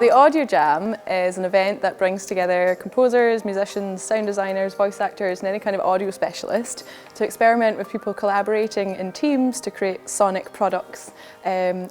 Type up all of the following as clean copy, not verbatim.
The Awedio Jam is an event that brings together composers, musicians, sound designers, voice actors and any kind of audio specialist to experiment with people collaborating in teams to create sonic products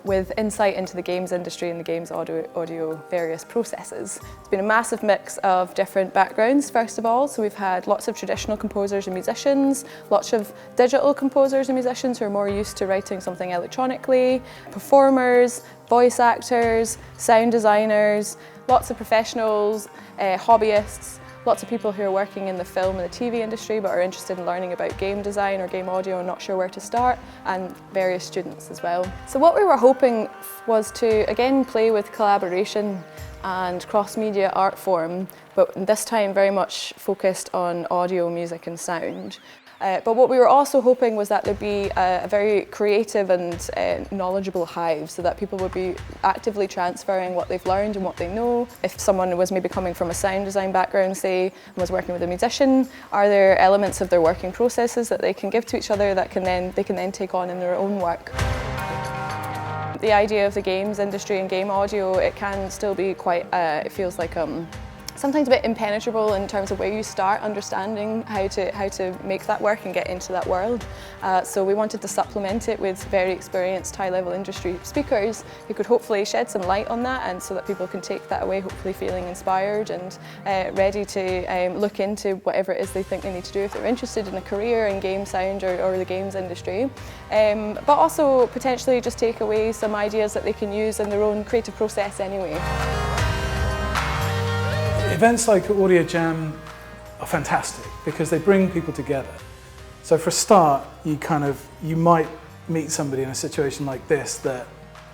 with insight into the games industry and the games audio various processes. It's been a massive mix of different backgrounds first of all, so we've had lots of traditional composers and musicians, lots of digital composers and musicians who are more used to writing something electronically, performers, voice actors, sound designers, lots of professionals, hobbyists, lots of people who are working in the film and the TV industry but are interested in learning about game design or game audio and not sure where to start, and various students as well. So what we were hoping was to again play with collaboration and cross-media art form, but this time very much focused on audio, music and sound. But what we were also hoping was that there'd be a very creative and knowledgeable hive, so that people would be actively transferring what they've learned and what they know. If someone was maybe coming from a sound design background, say, and was working with a musician, are there elements of their working processes that they can give to each other that they can then take on in their own work? The idea of the games industry and game audio, it can still be quite, it feels like sometimes a bit impenetrable in terms of where you start understanding how to make that work and get into that world. So we wanted to supplement it with very experienced high-level industry speakers who could hopefully shed some light on that, and so that people can take that away hopefully feeling inspired and ready to look into whatever it is they think they need to do if they're interested in a career in game sound or the games industry. But also potentially just take away some ideas that they can use in their own creative process anyway. Events like Awedio Jam are fantastic because they bring people together. So for a start, you might meet somebody in a situation like this that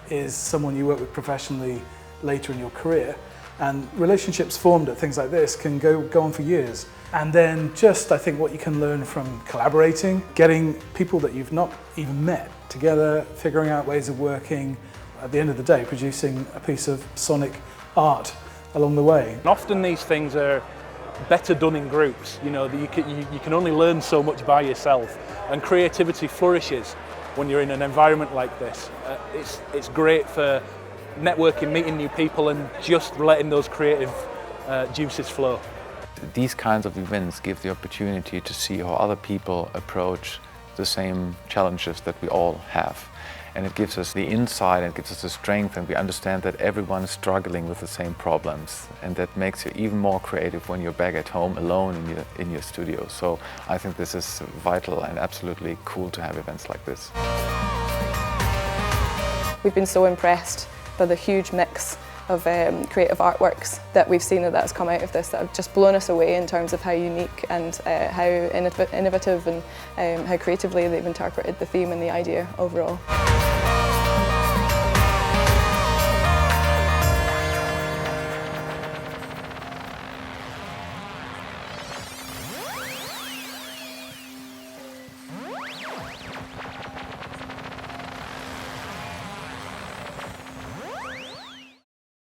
is someone you work with professionally later in your career, and relationships formed at things like this can go on for years. And then I think what you can learn from collaborating, getting people that you've not even met together, figuring out ways of working, at the end of the day producing a piece of sonic art along the way. Often these things are better done in groups. You know, you can only learn so much by yourself, and creativity flourishes when you're in an environment like this. It's great for networking, meeting new people and just letting those creative juices flow. These kinds of events give the opportunity to see how other people approach the same challenges that we all have. And it gives us the insight and gives us the strength, and we understand that everyone is struggling with the same problems, and that makes you even more creative when you're back at home alone in your studio. So I think this is vital and absolutely cool to have events like this. We've been so impressed by the huge mix of creative artworks that we've seen that has come out of this, that have just blown us away in terms of how unique and how innovative and how creatively they've interpreted the theme and the idea overall.